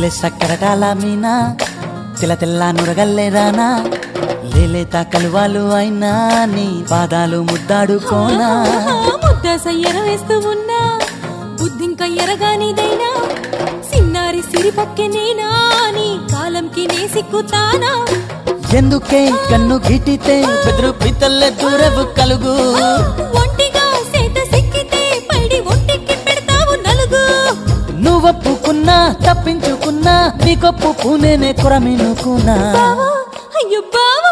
తెల్లె సక్కరటాల మీనా తెల్ల తెల్ల నురగల్లేదానా లేలేత కలువాలు అయినా నీ పాదాలు ముద్దాడుకోనా ముద్ద సయ్యర వేస్తూ ఉన్నా బుద్ధింక ఎరగానిదైనా సిన్నారి సిరిపక్కె నేనా నీ కాలంకి నే సిక్కుతానా ఎందుకే కన్ను గిటితే బెదురు పితల్లె దూరవు కలుగు ఒంటిగా సేత సిక్కితే పైడి ఒంటికి పెడతావు నలుగు నువ్వొప్పుకున్నా తప్పించుకున్నా నీకొప్పుకునేనే కొరమినుకున్నా బావా అయ్యో బావా